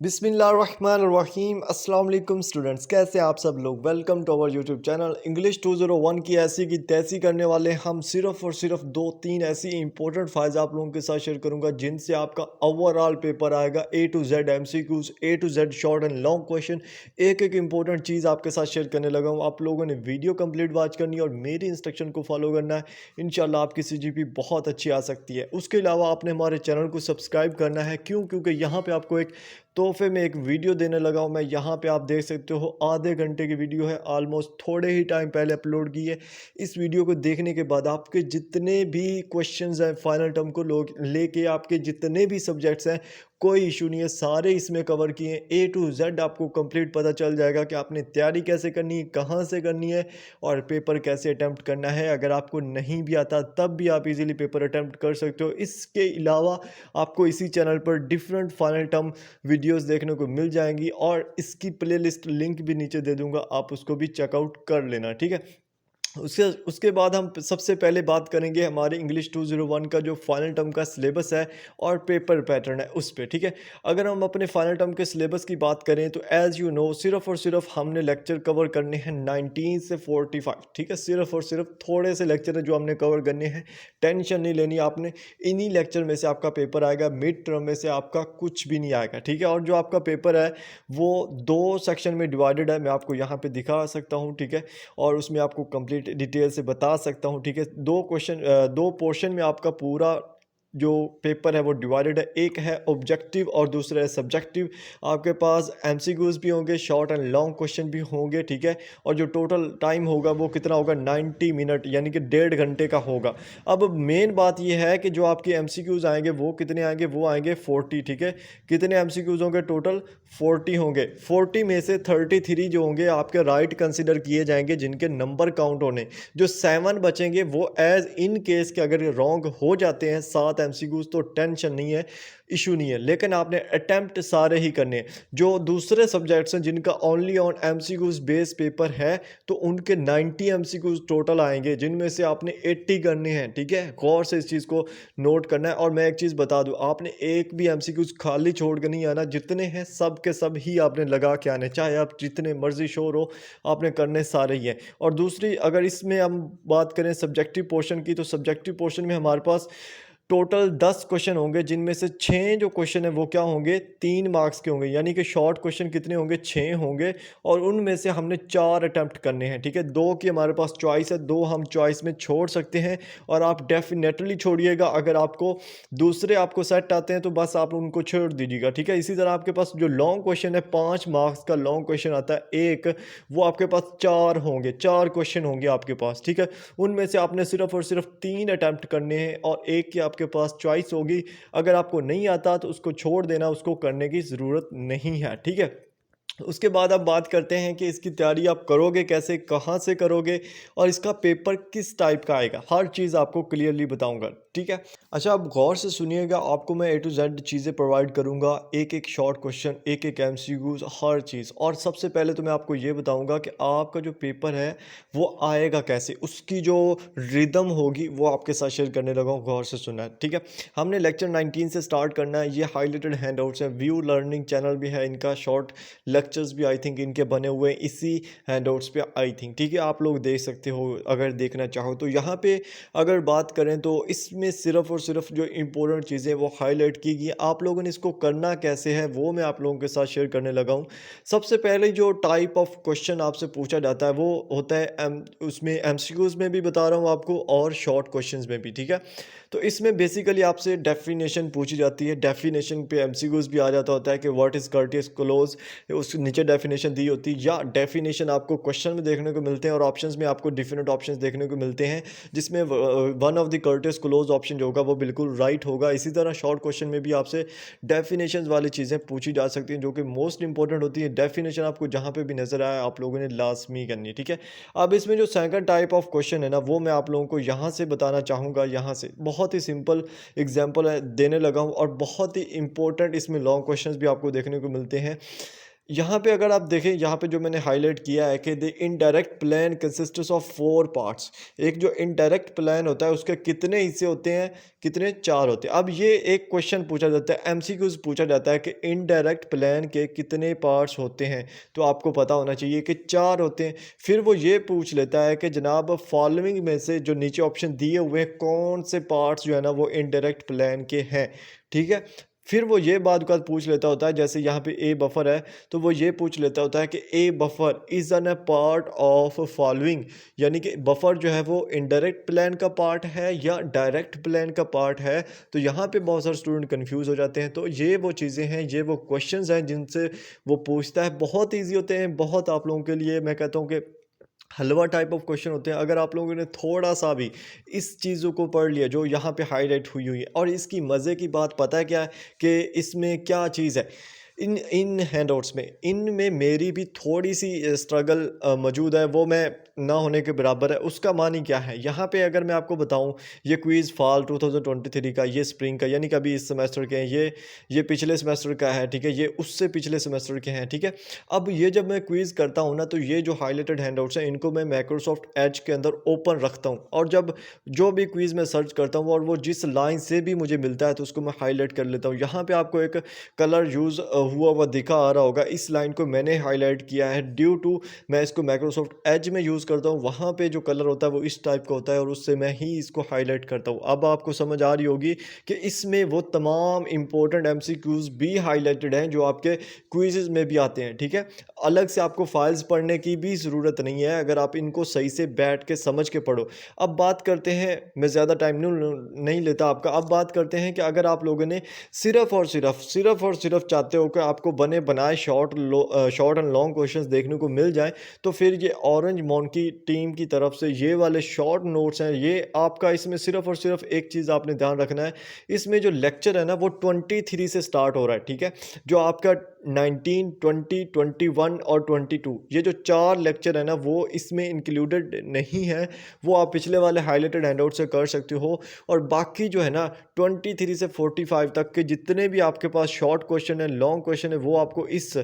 बिस्मिल्लाहिर्रहमानिर्रहीम अस्सलाम वालेकुम स्टूडेंट्स, कैसे हैं आप सब लोग। Welcome to our YouTube channel English 201 की ऐसी की तैसी करने वाले हम सिर्फ और सिर्फ दो तीन ऐसी इंपॉर्टेंट फाइल्स आप लोगों के साथ शेयर करूंगा जिनसे आपका ओवरऑल पेपर आएगा A to Z MCQs, A to Z short and long question. एक एक इंपॉर्टेंट चीज़ आपके साथ शेयर करने लगा हूँ। आप लोगों ने वीडियो कंप्लीट वॉच करनी है और मेरी इंस्ट्रक्शन को फॉलो करना है। इंशाल्लाह आपकी सीजीपी बहुत अच्छी आ सकती है। उसके अलावा आपने हमारे चैनल को सब्सक्राइब करना है। क्योंकि यहाँ पे आपको एक तोहफे में एक वीडियो देने लगा हूँ मैं। यहाँ पे आप देख सकते हो आधे घंटे की वीडियो है, ऑलमोस्ट थोड़े ही टाइम पहले अपलोड की है। इस वीडियो को देखने के बाद आपके जितने भी क्वेश्चंस हैं फाइनल टर्म को लोग लेके, आपके जितने भी सब्जेक्ट्स हैं, कोई इशू नहीं है, सारे इसमें कवर किए हैं। ए टू जेड आपको कंप्लीट पता चल जाएगा कि आपने तैयारी कैसे करनी है, कहाँ से करनी है और पेपर कैसे अटैम्प्ट करना है। अगर आपको नहीं भी आता तब भी आप इजीली पेपर अटैम्प्ट कर सकते हो। इसके अलावा आपको इसी चैनल पर डिफरेंट फाइनल टर्म वीडियोस देखने को मिल जाएंगी और इसकी प्लेलिस्ट लिंक भी नीचे दे दूंगा, आप उसको भी चेकआउट कर लेना, ठीक है। उसके उसके बाद हम सबसे पहले बात करेंगे हमारे इंग्लिश 201 का जो फाइनल टर्म का सिलेबस है और पेपर पैटर्न है उस पे, ठीक है। अगर हम अपने फाइनल टर्म के सिलेबस की बात करें तो एज़ यू नो सिर्फ और सिर्फ हमने लेक्चर कवर करने हैं 19 से 45, ठीक है। सिर्फ और सिर्फ थोड़े से लेक्चर है जो हमने कवर करने हैं, टेंशन नहीं लेनी आपने। इन्हीं लेक्चर में से आपका पेपर आएगा, मिड टर्म में से आपका कुछ भी नहीं आएगा, ठीक है। और जो आपका पेपर है वो दो सेक्शन में डिवाइडेड है, मैं आपको यहाँ पे दिखा सकता हूँ, ठीक है। और उसमें आपको कंप्लीट डिटेल से बता सकता हूँ, ठीक है। दो पोर्शन में आपका पूरा जो पेपर है वो डिवाइडेड है। एक है ऑब्जेक्टिव और दूसरा है सब्जेक्टिव। आपके पास एमसीक्यूज भी होंगे, शॉर्ट एंड लॉन्ग क्वेश्चन भी होंगे, ठीक है। और जो टोटल टाइम होगा वो कितना होगा, 90 मिनट, यानी कि 1.5 घंटे का होगा। अब मेन बात ये है कि जो आपके एमसीक्यूज आएंगे वो कितने आएंगे, वो आएंगे 40, ठीक है। कितने एमसीक्यूज होंगे टोटल, 40 होंगे। 40 में से 33 जो होंगे आपके राइट कंसिडर किए जाएंगे, जिनके नंबर काउंट होने। जो 7 बचेंगे वो एज इन केस के अगर रॉन्ग हो जाते हैं 7 एमसीक्यूज तो टेंशन नहीं है, इशू नहीं है, लेकिन आपने अटेम्प्ट सारे ही करने हैं। जो दूसरे सब्जेक्ट्स हैं जिनका only on MCQs base paper है तो उनके 90 एमसीक्यूज टोटल आएंगे, जिनमें से आपने 80 करने हैं, ठीक है। गौर से इस चीज़ को नोट करना है। और मैं एक चीज़ बता दूं, आपने एक भी एमसीक्यूज खाली छोड़ कर नहीं आना, जितने हैं सब के सब ही आपने लगा के आने, चाहे आप जितने मर्जी शोर हो, आपने करने सारे ही हैं। और दूसरी, अगर इसमें हम बात करें सब्जेक्टिव पोर्शन की, तो सब्जेक्टिव पोर्शन में हमारे पास टोटल 10 क्वेश्चन होंगे, जिनमें से 6 जो क्वेश्चन है वो क्या होंगे, 3 मार्क्स के होंगे। यानी कि शॉर्ट क्वेश्चन कितने होंगे, 6 होंगे। और उनमें से हमने 4 अटैम्प्ट करने हैं, ठीक है। 2 की हमारे पास चॉइस है, 2 हम चॉइस में छोड़ सकते हैं और आप डेफिनेटली छोड़िएगा। अगर आपको दूसरे आपको सेट आते हैं तो बस आप उनको छोड़ दीजिएगा, ठीक है। इसी तरह आपके पास जो लॉन्ग क्वेश्चन है, 5 मार्क्स का लॉन्ग क्वेश्चन आता है एक, वो आपके पास 4 होंगे, 4 क्वेश्चन होंगे आपके पास, ठीक है। उनमें से आपने सिर्फ और सिर्फ 3 अटैम्प्ट करने हैं और एक की आपके पास चॉइस होगी। अगर आपको नहीं आता तो उसको छोड़ देना, उसको करने की ज़रूरत नहीं है, ठीक है। उसके बाद अब बात करते हैं कि इसकी तैयारी आप करोगे कैसे, कहाँ से करोगे और इसका पेपर किस टाइप का आएगा, हर चीज़ आपको क्लियरली बताऊंगा, ठीक है। अच्छा, आप गौर से सुनिएगा, आपको मैं ए टू जेड चीज़ें प्रोवाइड करूंगा, एक एक शॉर्ट क्वेश्चन, एक एक एमसीक्यूज, हर चीज़। और सबसे पहले तो मैं आपको ये बताऊंगा कि आपका जो पेपर है वो आएगा कैसे, उसकी जो रिदम होगी वो आपके साथ शेयर करने लगा हूँ, गौर से सुनना है, ठीक है। हमने लेक्चर 19 से स्टार्ट करना है। ये हाईलाइटेड हैंडआउट्स हैं, व्यू लर्निंग चैनल भी है इनका, शॉर्ट लेक्चर्स भी आई थिंक इनके बने हुए हैं इसी हैंडआउट्स पे आई थिंक, ठीक है। आप लोग देख सकते हो अगर देखना चाहो तो। यहाँ पे अगर बात करें तो इसमें सिर्फ और सिर्फ जो इम्पोर्टेंट चीज़ें वो हाईलाइट की गई। आप लोगों ने इसको करना कैसे है वो मैं आप लोगों के साथ शेयर करने लगा हूँ। सबसे पहले जो टाइप ऑफ क्वेश्चन आपसे पूछा जाता है वो होता है उसमें एमसीक्यूज में भी बता रहा हूँ आपको और शॉर्ट क्वेश्चंस में भी, ठीक है। तो इसमें बेसिकली आपसे डेफिनेशन पूछी जाती है। डेफिनेशन पे एमसीक्यूज भी आ जाता होता है कि व्हाट इज़ कर्टियस क्लोज, उस नीचे डेफिनेशन दी होती है, या डेफिनेशन आपको क्वेश्चन में देखने को मिलते हैं और ऑप्शंस में आपको डिफरेंट ऑप्शंस देखने को मिलते हैं, जिसमें one of the courteous close option जो होगा वो बिल्कुल राइट होगा। इसी तरह शॉर्ट क्वेश्चन में भी आपसे डेफिनेशन वाली चीज़ें पूछी जा सकती हैं जो कि मोस्ट इंपॉर्टेंट होती है। डेफिनेशन आपको जहाँ पे भी नजर आए आप लोगों ने लाजमी करनी है, ठीक है। अब इसमें जो सेकंड टाइप ऑफ क्वेश्चन है ना, वो मैं आप लोगों को यहाँ से बताना चाहूँगा। यहाँ से बहुत ही सिंपल एग्जाम्पल है देने लगा हूँ और बहुत ही इंपॉर्टेंट इसमें लॉन्ग क्वेश्चंस भी आपको देखने को मिलते हैं। यहाँ पे अगर आप देखें, यहाँ पे जो मैंने हाईलाइट किया है कि the indirect plan consists of 4 parts. एक जो इनडायरेक्ट प्लान होता है उसके कितने हिस्से होते हैं, कितने, 4 होते हैं। अब ये एक क्वेश्चन पूछा जाता है, एमसीक्यूज पूछा जाता है कि इनडायरेक्ट प्लान के कितने पार्ट्स होते हैं, तो आपको पता होना चाहिए कि 4 होते हैं। फिर वो ये पूछ लेता है कि जनाब फॉलोइंग में से जो नीचे ऑप्शन दिए हुए हैं कौन से पार्ट्स जो है ना वो इनडायरेक्ट प्लान के हैं, ठीक है। फिर वो ये बात पूछ लेता होता है, जैसे यहाँ पे ए बफर है तो वो ये पूछ लेता होता है कि ए buffer is an a part of following, यानी कि बफर जो है वो इनडायरेक्ट प्लान का पार्ट है या डायरेक्ट प्लान का पार्ट है। तो यहाँ पे बहुत सारे स्टूडेंट कंफ्यूज हो जाते हैं। तो ये वो चीज़ें हैं, ये वो क्वेश्चंस हैं जिनसे वो पूछता है। बहुत ईजी होते हैं, बहुत आप लोगों के लिए मैं कहता हूँ कि हलवा टाइप ऑफ क्वेश्चन होते हैं। अगर आप लोगों ने थोड़ा सा भी इस चीज़ों को पढ़ लिया जो यहाँ पे हाईलाइट हुई हुई है, और इसकी मज़े की बात पता है क्या है कि इसमें क्या चीज़ है, इन इन हैंडआउट्स में, इनमें मेरी भी थोड़ी सी स्ट्रगल मौजूद है, वो मैं ना होने के बराबर है। उसका मानी क्या है, यहाँ पे अगर मैं आपको बताऊँ, ये क्विज़ फॉल 2023 का, ये स्प्रिंग का, यानी कि अभी इस सेमेस्टर के हैं, ये पिछले सेमेस्टर का है, ठीक है, ये उससे पिछले सेमेस्टर के हैं, ठीक है। अब ये जब मैं क्विज़ करता हूँ ना, तो ये जो हाईलाइटेड हैंडआउट्स हैं इनको मैं माइक्रोसॉफ्ट एज के अंदर ओपन रखता हूँ, और जब जो भी क्विज़ में सर्च करता हूँ और वो जिस लाइन से भी मुझे मिलता है तो उसको मैं हाईलाइट कर लेता हूँ। यहाँ पे आपको एक कलर यूज़ हुआ हुआ दिखा आ रहा होगा, इस लाइन को मैंने हाईलाइट किया है ड्यू टू मैं इसको माइक्रोसॉफ्ट एज में यूज़ करता हूँ। वहाँ पे जो कलर होता है वो इस टाइप का होता है और उससे मैं ही इसको हाईलाइट करता हूँ। अब आपको समझ आ रही होगी कि इसमें वो तमाम इंपॉर्टेंट एमसीक्यूज़ भी हाईलाइटेड हैं जो आपके क्विज़ में भी आते हैं, ठीक है। अलग से आपको फाइल्स पढ़ने की भी ज़रूरत नहीं है अगर आप इनको सही से बैठ के समझ के पढ़ो। अब बात करते हैं, मैं ज़्यादा टाइम नहीं लेता आपका, अब बात करते हैं कि अगर आप लोगों ने सिर्फ चाहते हो कि आपको बने बनाए शॉर्ट एंड लॉन्ग क्वेश्चंस देखने को मिल जाए, तो फिर ये ऑरेंज मॉन्की टीम की तरफ से ये वाले शॉर्ट नोट्स हैं, ये आपका इसमें सिर्फ और सिर्फ एक चीज़ आपने ध्यान रखना है, इसमें जो लेक्चर है ना वो 23 से स्टार्ट हो रहा है, ठीक है। जो आपका 19, 20, 21 और 22, ये जो 4 लेक्चर है ना वो इसमें इंक्लूडेड नहीं है, वो आप पिछले वाले हाईलाइटेड हैंडआउट से कर सकते हो। और बाकी जो है ना 23 से 45 तक के जितने भी आपके पास शॉर्ट क्वेश्चन है, लॉन्ग क्वेश्चन है, वो आपको इस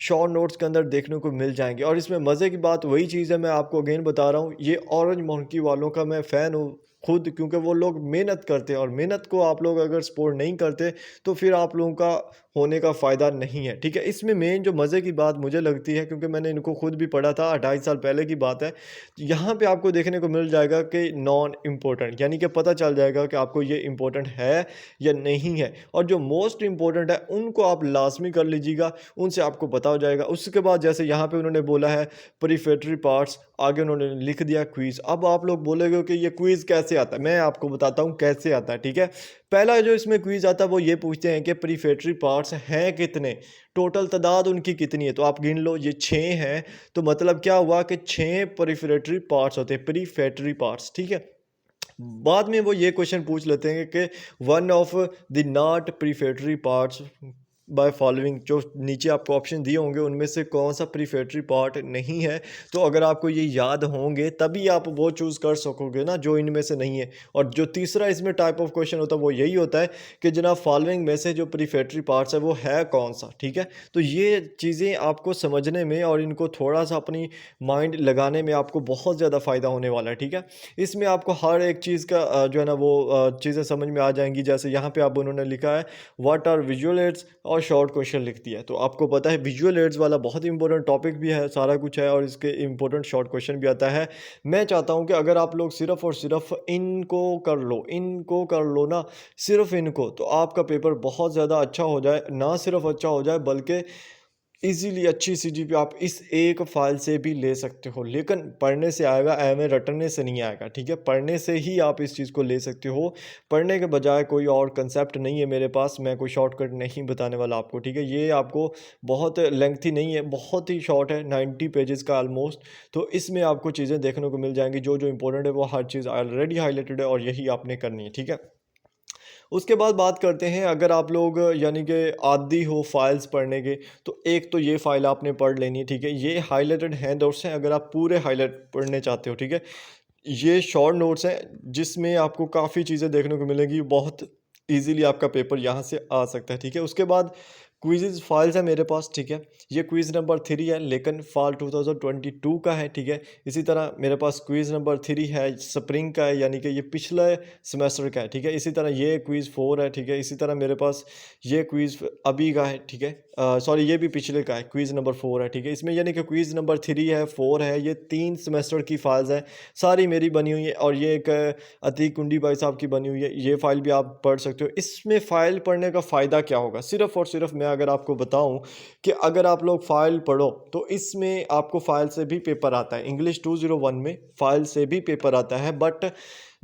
शॉर्ट नोट्स के अंदर देखने को मिल जाएंगे। और इसमें मज़े की बात वही चीज़ है, मैं आपको अगेन बता रहा हूँ, ये ऑरेंज मोंकी वालों का मैं फ़ैन हूँ खुद, क्योंकि वो लोग मेहनत करते हैं और मेहनत को आप लोग अगर सपोर्ट नहीं करते तो फिर आप लोगों का होने का फ़ायदा नहीं है, ठीक है। इसमें मेन जो मज़े की बात मुझे लगती है, क्योंकि मैंने इनको खुद भी पढ़ा था, 2.5 साल पहले की बात है, यहाँ पे आपको देखने को मिल जाएगा कि नॉन इम्पोर्टेंट, यानी कि पता चल जाएगा कि आपको ये इम्पोर्टेंट है या नहीं है। और जो मोस्ट इम्पोर्टेंट है उनको आप लाजमी कर लीजिएगा, उनसे आपको पता हो जाएगा। उसके बाद जैसे यहाँ पे उन्होंने बोला है प्रीफेटरी पार्ट्स, आगे उन्होंने लिख दिया क्विज़। अब आप लोग बोलेगे कि ये क्विज़ कैसे आता है, मैं आपको बताता हूँ कैसे आता है, ठीक है। पहला जो इसमें क्विज़ आता है वो ये पूछते हैं कि प्रीफेटरी पार्ट्स हैं कितने, टोटल तादाद उनकी कितनी है, तो आप गिन लो, ये 6 हैं। तो मतलब क्या हुआ कि 6 प्रीफेटरी पार्ट्स होते हैं, प्रीफेटरी पार्ट्स, ठीक है। बाद में वो ये क्वेश्चन पूछ लेते हैं कि one of the not prefatory parts by following, जो नीचे आपको ऑप्शन दिए होंगे उनमें से कौन सा प्रीफेटरी पार्ट नहीं है। तो अगर आपको ये याद होंगे तभी आप वो चूज़ कर सकोगे ना जो इनमें से नहीं है। और जो तीसरा इसमें टाइप ऑफ क्वेश्चन होता है वो यही होता है कि जनाब फॉलोइंग में से जो प्रीफेटरी पार्ट्स है वो है कौन सा, ठीक है। तो ये चीज़ें आपको समझने में और इनको थोड़ा सा अपनी माइंड लगाने में आपको बहुत ज़्यादा फ़ायदा होने वाला है, ठीक है। इसमें आपको हर एक चीज़ का जो है ना वो चीज़ें समझ में आ जाएंगी। जैसे यहाँ पे आप उन्होंने लिखा है व्हाट आर विजुअल एड्स, और शॉर्ट क्वेश्चन लिख दिया है। तो आपको पता है विजुअल एड्स वाला बहुत इंपॉर्टेंट टॉपिक भी है, सारा कुछ है, और इसके इंपॉर्टेंट शॉर्ट क्वेश्चन भी आता है। मैं चाहता हूँ कि अगर आप लोग सिर्फ और सिर्फ इनको कर लो ना, सिर्फ इनको, तो आपका पेपर बहुत ज़्यादा अच्छा हो जाए, ना सिर्फ अच्छा हो जाए बल्कि इजीली अच्छी सीजीपी आप इस एक फाइल से भी ले सकते हो। लेकिन पढ़ने से आएगा, एमए रटने से नहीं आएगा, ठीक है। पढ़ने से ही आप इस चीज़ को ले सकते हो, पढ़ने के बजाय कोई और कंसेप्ट नहीं है मेरे पास, मैं कोई शॉर्टकट नहीं बताने वाला आपको, ठीक है। ये आपको बहुत लेंथी नहीं है, बहुत ही शॉर्ट है, 90 पेजेस का ऑलमोस्ट। तो इसमें आपको चीज़ें देखने को मिल जाएंगी, जो जो इंपॉर्टेंट है वो हर चीज़ ऑलरेडी हाईलाइटेड है और यही आपने करनी है, ठीक है। उसके बाद बात करते हैं, अगर आप लोग यानी कि आदी हो फाइल्स पढ़ने के, तो एक तो ये फ़ाइल आपने पढ़ लेनी है, ठीक है। ये हाईलाइटेड हैंडआउट्स हैं, अगर आप पूरे हाईलाइट पढ़ने चाहते हो, ठीक है। ये शॉर्ट नोट्स हैं जिसमें आपको काफ़ी चीज़ें देखने को मिलेंगी, बहुत ईज़िली आपका पेपर यहाँ से आ सकता है, ठीक है। उसके बाद क्विज़ फाइल्स है मेरे पास, ठीक है। ये क्विज़ नंबर 3 है लेकिन फॉल 2022 का है, ठीक है। इसी तरह मेरे पास क्विज़ नंबर 3 है स्प्रिंग का है, यानी कि ये पिछले सेमेस्टर का है, ठीक है। इसी तरह ये क्विज़ 4 है, ठीक है। इसी तरह मेरे पास ये क्विज़ अभी का है, ठीक है। सॉरी, ये भी पिछले का है, क्विज़ नंबर 4 है, ठीक है। इसमें यानी कि क्विज़ नंबर 3 है, 4 है, ये 3 सेमेस्टर की फाइल्स हैं, सारी मेरी बनी हुई है। और ये एक अतीक कुंडी भाई साहब की बनी हुई है, ये फ़ाइल भी आप पढ़ सकते हो। इसमें फ़ाइल पढ़ने का फ़ायदा क्या होगा? सिर्फ़ और सिर्फ़ मैं अगर आपको बताऊँ कि अगर आप लोग फ़ाइल पढ़ो तो इसमें आपको फ़ाइल से भी पेपर आता है। इंग्लिश 201 में फ़ाइल से भी पेपर आता है, बट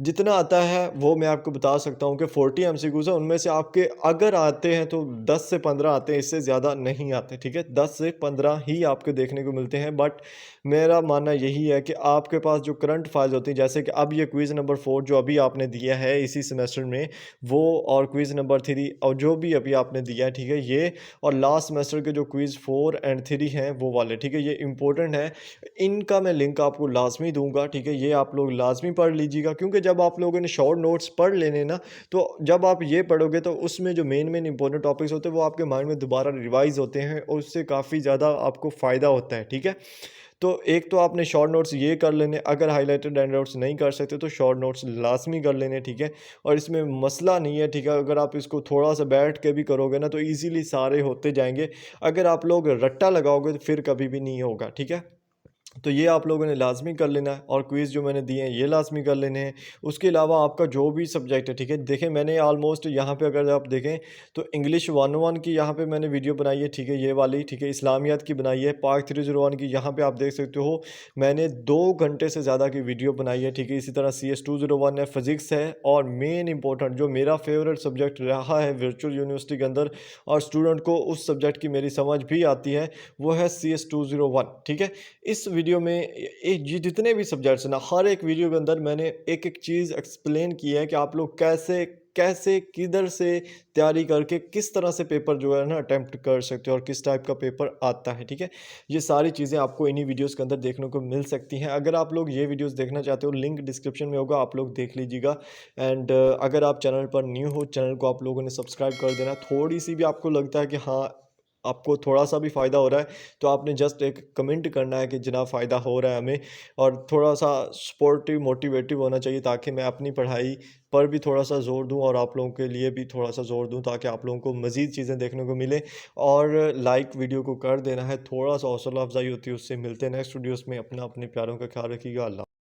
जितना आता है वो मैं आपको बता सकता हूँ कि 40 एमसीक्यूज़ हैं, उनमें से आपके अगर आते हैं तो 10 से 15 आते हैं, इससे ज़्यादा नहीं आते, ठीक है। 10 से 15 ही आपको देखने को मिलते हैं, बट मेरा मानना यही है कि आपके पास जो करंट फाइल्स होती हैं, जैसे कि अब ये क्विज़ नंबर 4 जो अभी आपने दिया है इसी सेमेस्टर में, वो और क्विज़ नंबर 3 और जो भी अभी आपने दिया है, ठीक है, ये और लास्ट सेमेस्टर के जो क्विज़ 4 एंड 3 हैं वो वाले, ठीक है, ये इंपॉर्टेंट है। इनका मैं लिंक आपको लाज़मी दूँगा, ठीक है, ये आप लोग लाज़मी पढ़ लीजिएगा, क्योंकि जब आप लोगों ने शॉर्ट नोट्स पढ़ लेने ना, तो जब आप ये पढ़ोगे तो उसमें जो मेन इंपॉर्टेंट टॉपिक्स होते हैं वो आपके माइंड में दोबारा रिवाइज़ होते हैं और उससे काफ़ी ज़्यादा आपको फ़ायदा होता है, ठीक है। तो एक तो आपने शॉर्ट नोट्स ये कर लेने, अगर हाइलाइटेड एंड नोट्स नहीं कर सकते तो शॉर्ट नोट्स लाज़मी कर लेने, ठीक है। और इसमें मसला नहीं है, ठीक है, अगर आप इसको थोड़ा-सा बैठ के भी करोगे ना तो ईज़िली सारे होते जाएँगे। अगर आप लोग रट्टा लगाओगे तो फिर कभी भी नहीं होगा, ठीक है। तो ये आप लोगों ने लाज़मी कर लेना है और क्विज़ जो मैंने दिए हैं ये लाज़मी कर लेने हैं। उसके अलावा आपका जो भी सब्जेक्ट है, ठीक है, देखें मैंने ऑलमोस्ट यहाँ पे अगर आप देखें तो इंग्लिश 101 की यहाँ पे मैंने वीडियो बनाई है, ठीक है, ये वाली, ठीक है, इस्लामियात की बनाई है, पाक 301 की यहाँ पे आप देख सकते हो मैंने 2 घंटे से ज़्यादा की वीडियो बनाई है, ठीक है। इसी तरह CS 201 है, फिज़िक्स है और मेन इंपॉर्टेंट जो मेरा फेवरेट सब्जेक्ट रहा है वर्चुअल यूनिवर्सिटी के अंदर और स्टूडेंट को उस सब्जेक्ट की मेरी समझ भी आती है, वो है CS 201, ठीक है। इस वीडियो में ये जितने भी सब्जेक्ट्स हैं ना, हर एक वीडियो के अंदर मैंने एक-एक चीज़ एक्सप्लेन की है कि आप लोग कैसे कैसे किधर से तैयारी करके किस तरह से पेपर जो है ना अटेम्प्ट कर सकते हो और किस टाइप का पेपर आता है, ठीक है। ये सारी चीज़ें आपको इन्हीं वीडियोस के अंदर देखने को मिल सकती हैं। अगर आप लोग ये वीडियोस देखना चाहते हो, लिंक डिस्क्रिप्शन में होगा, आप लोग देख लीजिएगा। एंड अगर आप चैनल पर न्यू हो, चैनल को आप लोगों ने सब्सक्राइब कर देना। थोड़ी सी भी आपको लगता है कि हाँ, आपको थोड़ा-सा भी फ़ायदा हो रहा है, तो आपने जस्ट एक कमेंट करना है कि जनाब फ़ायदा हो रहा है हमें, और थोड़ा-सा सपोर्टिव, मोटिवेटिव होना चाहिए ताकि मैं अपनी पढ़ाई पर भी थोड़ा-सा ज़ोर दूँ और आप लोगों के लिए भी थोड़ा-सा ज़ोर दूँ ताकि आप लोगों को मज़ीद चीज़ें देखने को मिले। और लाइक वीडियो को कर देना है, थोड़ा-सा हौसला अफ़ज़ाई होती है उससे। मिलते हैं नेक्स्ट वीडियोज़ में, अपना अपने प्यारों का ख़्याल रखिएगा। अल्लाह